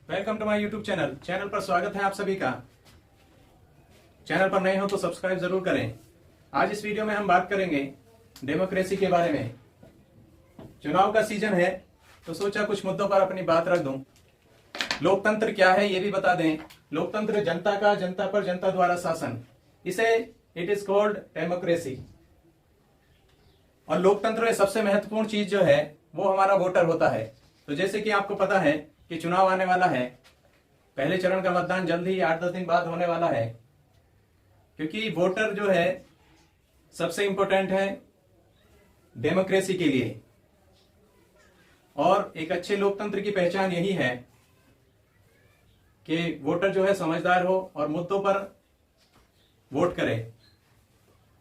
Welcome to my YouTube channel पर स्वागत है आप सभी का। चैनल पर नए हो तो सब्सक्राइब जरूर करें। आज इस वीडियो में हम बात करेंगे डेमोक्रेसी के बारे में। चुनाव का सीजन है तो सोचा कुछ मुद्दों पर अपनी बात रख दूं। लोकतंत्र क्या है ये भी बता दें। लोकतंत्र जनता का, जनता पर जनता द्वारा शासन, इसे इट इज कॉल्ड डेमोक्रेसी। और लोकतंत्र में सबसे महत्वपूर्ण चीज जो है वो हमारा वोटर होता है। तो जैसे कि आपको पता है कि चुनाव आने वाला है, पहले चरण का मतदान जल्द ही 8-10 दिन बाद होने वाला है, क्योंकि वोटर जो है सबसे इंपॉर्टेंट है डेमोक्रेसी के लिए। और एक अच्छे लोकतंत्र की पहचान यही है कि वोटर जो है समझदार हो और मुद्दों पर वोट करे।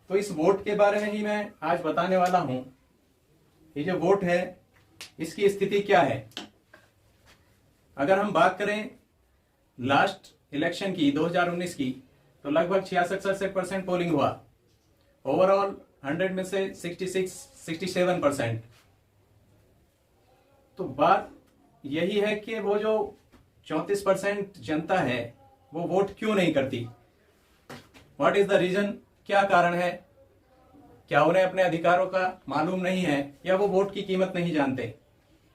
तो इस वोट के बारे में ही मैं आज बताने वाला हूं। ये जो वोट है इसकी स्थिति क्या है। अगर हम बात करें लास्ट इलेक्शन की 2019 की, तो लगभग 66-67% पोलिंग हुआ। ओवरऑल 100 में से 66-67%। तो बात यही है कि वो जो 34% जनता है वो वोट क्यों नहीं करती। व्हाट इज द रीजन, क्या कारण है। क्या उन्हें अपने अधिकारों का मालूम नहीं है या वो वोट की कीमत नहीं जानते।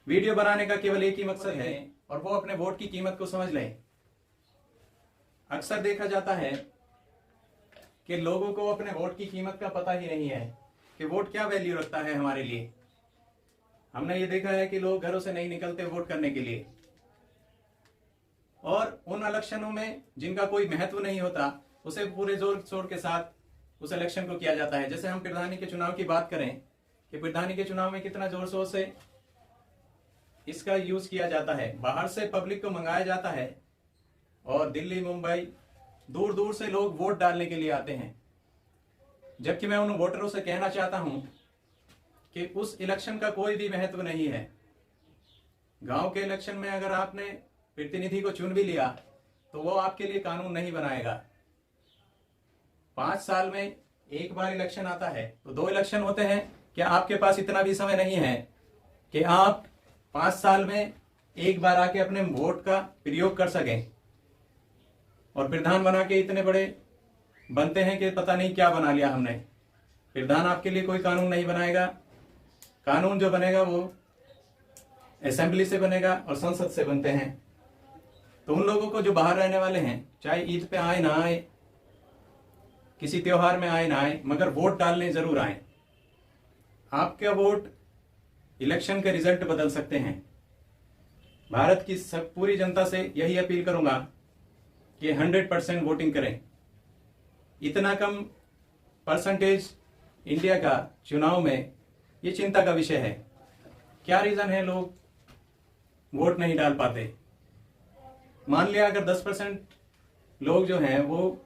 वीडियो बनाने का केवल एक ही मकसद है और वो अपने वोट की कीमत को समझ लें। अक्सर देखा जाता है कि लोगों को अपने वोट की कीमत का पता ही नहीं है कि वोट क्या वैल्यू रखता है हमारे लिए। हमने ये देखा है कि लोग घरों से नहीं निकलते वोट करने के लिए, और उन इलेक्शनों में जिनका कोई महत्व नहीं होता उसे पूरे जोर शोर के साथ उस इलेक्शन को किया जाता है। जैसे हम प्रधानी के चुनाव की बात करें कि प्रधानी के चुनाव में कितना जोर शोर से इसका यूज किया जाता है। बाहर से पब्लिक को मंगाया जाता है और दिल्ली, मुंबई, दूर दूर से लोग वोट डालने के लिए आते हैं। जबकि मैं उन वोटरों से कहना चाहता हूं कि उस इलेक्शन का कोई भी महत्व नहीं है। गांव के इलेक्शन में अगर आपने प्रतिनिधि को चुन भी लिया तो वो आपके लिए कानून नहीं बनाएगा। 5 साल में एक बार इलेक्शन आता है तो 2 इलेक्शन होते हैं। क्या आपके पास इतना भी समय नहीं है कि आप 5 साल में एक बार आके अपने वोट का प्रयोग कर सकें। और प्रधान बना के इतने बड़े बनते हैं कि पता नहीं क्या बना लिया हमने। प्रधान आपके लिए कोई कानून नहीं बनाएगा। कानून जो बनेगा वो असेंबली से बनेगा और संसद से बनते हैं। तो उन लोगों को जो बाहर रहने वाले हैं, चाहे ईद पे आए ना आए, किसी त्योहार में आए ना आए, मगर वोट डालने जरूर आए। आपका वोट इलेक्शन के रिजल्ट बदल सकते हैं। भारत की सब पूरी जनता से यही अपील करूंगा कि 100% वोटिंग करें। इतना कम परसेंटेज इंडिया का चुनाव में ये चिंता का विषय है। क्या रीजन है लोग वोट नहीं डाल पाते। मान लिया अगर 10% लोग जो हैं वो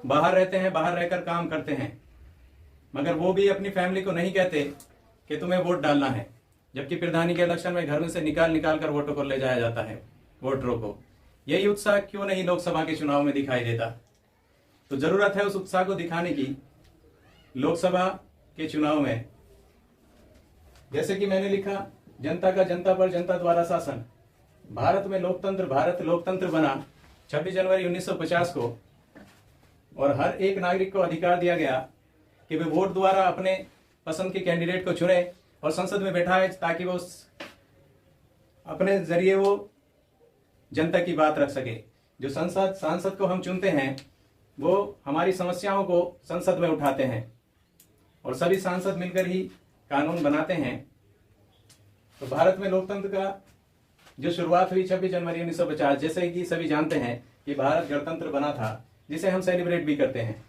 बाहर रहते हैं, बाहर रहकर काम करते हैं, मगर वो भी अपनी फैमिली को नहीं कहते कि तुम्हें वोट डालना है। जबकि प्रधानी के इलेक्शन में घर में से निकाल कर वोटों को ले जाया जाता है, वोटरों को। यही उत्साह क्यों नहीं लोकसभा के चुनाव में दिखाई देता। तो जरूरत है उस उत्साह को दिखाने की लोकसभा के चुनाव में। जैसे कि मैंने लिखा, जनता का, जनता पर जनता द्वारा शासन। भारत में लोकतंत्र, भारत लोकतंत्र बना 26 जनवरी 1950 को, और हर एक नागरिक को अधिकार दिया गया कि वे वोट द्वारा अपने पसंद के कैंडिडेट को चुने और संसद में बैठाए, ताकि वो अपने जरिए वो जनता की बात रख सके। जो सांसद को हम चुनते हैं वो हमारी समस्याओं को संसद में उठाते हैं और सभी सांसद मिलकर ही कानून बनाते हैं। तो भारत में लोकतंत्र का जो शुरुआत हुई 26 जनवरी 1950, जैसे कि सभी जानते हैं कि भारत गणतंत्र बना था, जिसे हम सेलिब्रेट भी करते हैं।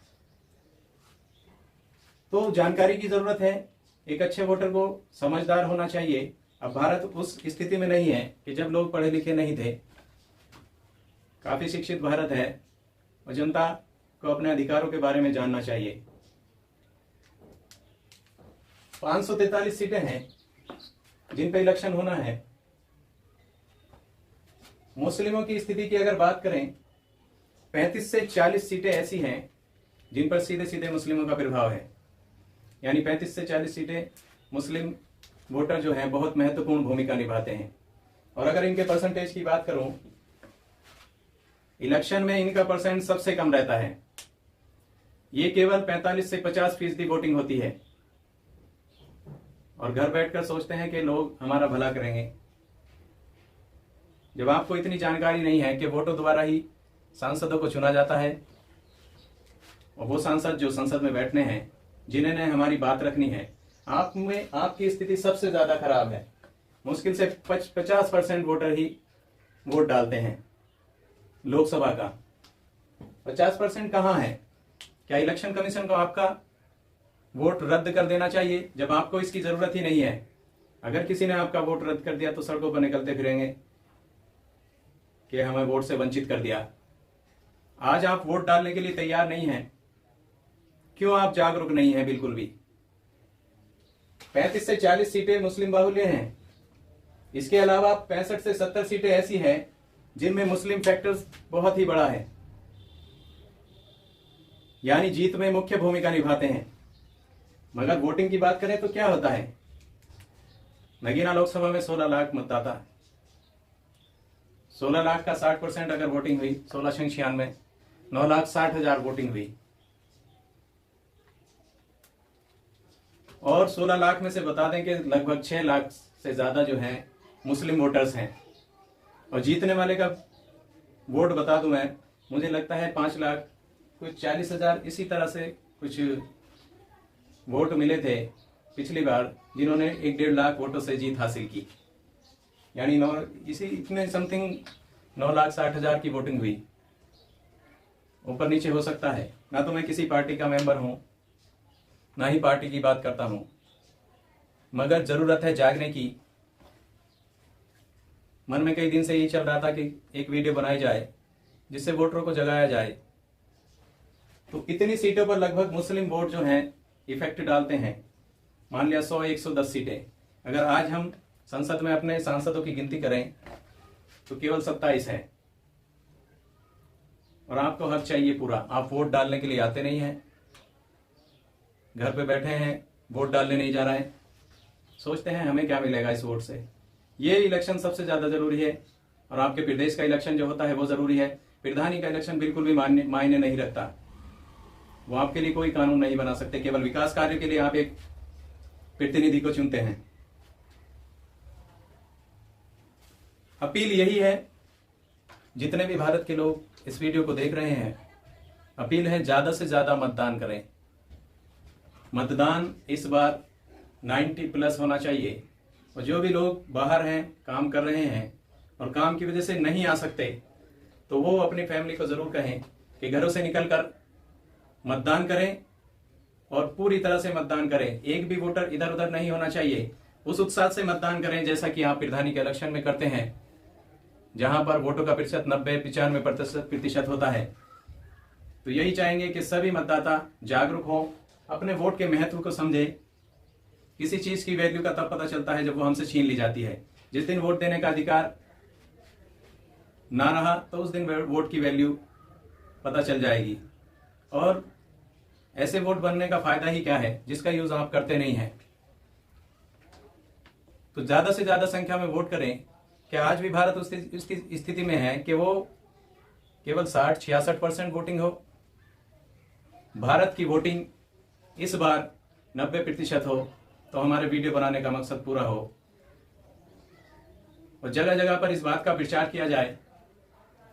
तो जानकारी की जरूरत है। एक अच्छे वोटर को समझदार होना चाहिए। अब भारत उस स्थिति में नहीं है कि जब लोग पढ़े लिखे नहीं थे। काफी शिक्षित भारत है और जनता को अपने अधिकारों के बारे में जानना चाहिए। 543 सीटें हैं जिन पे इलेक्शन होना है। मुस्लिमों की स्थिति की अगर बात करें, 35 से 40 सीटें ऐसी हैं जिन पर सीधे सीधे मुस्लिमों का प्रभाव है। यानी 35 से 40 सीटें मुस्लिम वोटर जो हैं बहुत महत्वपूर्ण भूमिका निभाते हैं। और अगर इनके परसेंटेज की बात करूं इलेक्शन में इनका परसेंट सबसे कम रहता है। ये केवल 45 से 50% वोटिंग होती है और घर बैठकर सोचते हैं कि लोग हमारा भला करेंगे। जब आपको इतनी जानकारी नहीं है कि वोटों द्वारा ही सांसदों को चुना जाता है और वो सांसद जो संसद में बैठने हैं, जिन्हें हमारी बात रखनी है, आप में आपकी स्थिति सबसे ज्यादा खराब है। मुश्किल से 50% वोटर ही वोट डालते हैं लोकसभा का। 50% कहाँ है? क्या इलेक्शन कमीशन को आपका वोट रद्द कर देना चाहिए जब आपको इसकी जरूरत ही नहीं है? अगर किसी ने आपका वोट रद्द कर दिया तो सड़कों पर निकलते फिरेंगे कि हमें वोट से वंचित कर दिया। आज आप वोट डालने के लिए तैयार नहीं हैं। क्यों आप जागरूक नहीं हैं? बिल्कुल भी। 35 से 40 सीटें मुस्लिम बाहुल्य हैं। इसके अलावा 65 से 70 सीटें ऐसी हैं जिनमें मुस्लिम फैक्टर्स बहुत ही बड़ा है, यानी जीत में मुख्य भूमिका निभाते हैं। मगर वोटिंग की बात करें तो क्या होता है? नगीना लोकसभा में 16 लाख मतदाता, 16 लाख का 60% अगर वोटिंग हुई, 1696 9,60,000 वोटिंग हुई। और 16 लाख में से बता दें कि लगभग 6 लाख से ज्यादा जो है मुस्लिम वोटर्स हैं। और जीतने वाले का वोट बता दूं मैं, मुझे लगता है 5 लाख कुछ 40,000 इसी तरह से कुछ वोट मिले थे पिछली बार, जिन्होंने 1-1.5 लाख वोटों से जीत हासिल की। यानी इसी इतने समथिंग 9,60,000 की वोटिंग हुई। ऊपर नीचे हो सकता है। ना तो मैं किसी पार्टी का मेंबर हूं, ना ही पार्टी की बात करता हूं, मगर जरूरत है जागने की। मन में कई दिन से यही चल रहा था कि एक वीडियो बनाई जाए जिससे वोटरों को जगाया जाए। तो इतनी सीटों पर लगभग मुस्लिम वोट जो हैं इफेक्ट डालते हैं। मान लिया 100-110 सीटें, अगर आज हम संसद में अपने सांसदों की गिनती करें तो केवल 27 है। और आपको हक चाहिए पूरा। आप वोट डालने के लिए आते नहीं हैं, घर पे बैठे हैं, वोट डालने नहीं जा रहे हैं, सोचते हैं हमें क्या मिलेगा इस वोट से। ये इलेक्शन सबसे ज्यादा जरूरी है। और आपके प्रदेश का इलेक्शन जो होता है वो जरूरी है। प्रधानी का इलेक्शन बिल्कुल भी मायने नहीं रखता। वो आपके लिए कोई कानून नहीं बना सकते। केवल विकास कार्य के लिए आप एक प्रतिनिधि को चुनते हैं। अपील यही है, जितने भी भारत के लोग इस वीडियो को देख रहे हैं, अपील है ज्यादा से ज्यादा मतदान करें। मतदान इस बार 90+ होना चाहिए। और जो भी लोग बाहर हैं, काम कर रहे हैं और काम की वजह से नहीं आ सकते, तो वो अपनी फैमिली को जरूर कहें कि घरों से निकलकर मतदान करें और पूरी तरह से मतदान करें। एक भी वोटर इधर उधर नहीं होना चाहिए। उस उत्साह से मतदान करें जैसा कि आप प्रधानी के इलेक्शन में करते हैं, जहां पर वोटों का प्रतिशत 90-95% होता है। तो यही चाहेंगे कि सभी मतदाता जागरूक हों, अपने वोट के महत्व को समझे। किसी चीज की वैल्यू का तब पता चलता है जब वो हमसे छीन ली जाती है। जिस दिन वोट देने का अधिकार ना रहा तो उस दिन वोट की वैल्यू पता चल जाएगी। और ऐसे वोट बनने का फायदा ही क्या है जिसका यूज आप करते नहीं हैं। तो ज्यादा से ज्यादा संख्या में वोट करें। क्या आज भी भारत उसकी स्थिति में है कि वो केवल 60-66% वोटिंग हो? भारत की वोटिंग इस बार 90% हो तो हमारे वीडियो बनाने का मकसद पूरा हो। और जगह जगह पर इस बात का प्रचार किया जाए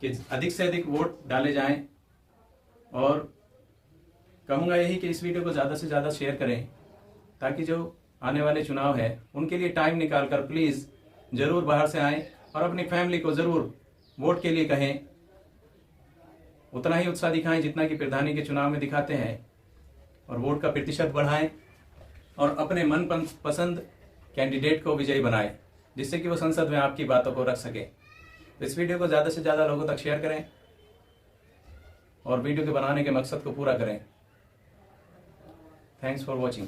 कि अधिक से अधिक वोट डाले जाएं। और कहूंगा यही कि इस वीडियो को ज्यादा से ज्यादा शेयर करें, ताकि जो आने वाले चुनाव है उनके लिए टाइम निकालकर प्लीज जरूर बाहर से आएं और अपनी फैमिली को जरूर वोट के लिए कहें। उतना ही उत्साह दिखाएं जितना कि प्रधानी के चुनाव में दिखाते हैं। और वोट का प्रतिशत बढ़ाएं और अपने मन पसंद कैंडिडेट को विजयी बनाएं, जिससे कि वो संसद में आपकी बातों को रख सके। तो इस वीडियो को ज्यादा से ज्यादा लोगों तक शेयर करें और वीडियो के बनाने के मकसद को पूरा करें। Thanks for watching.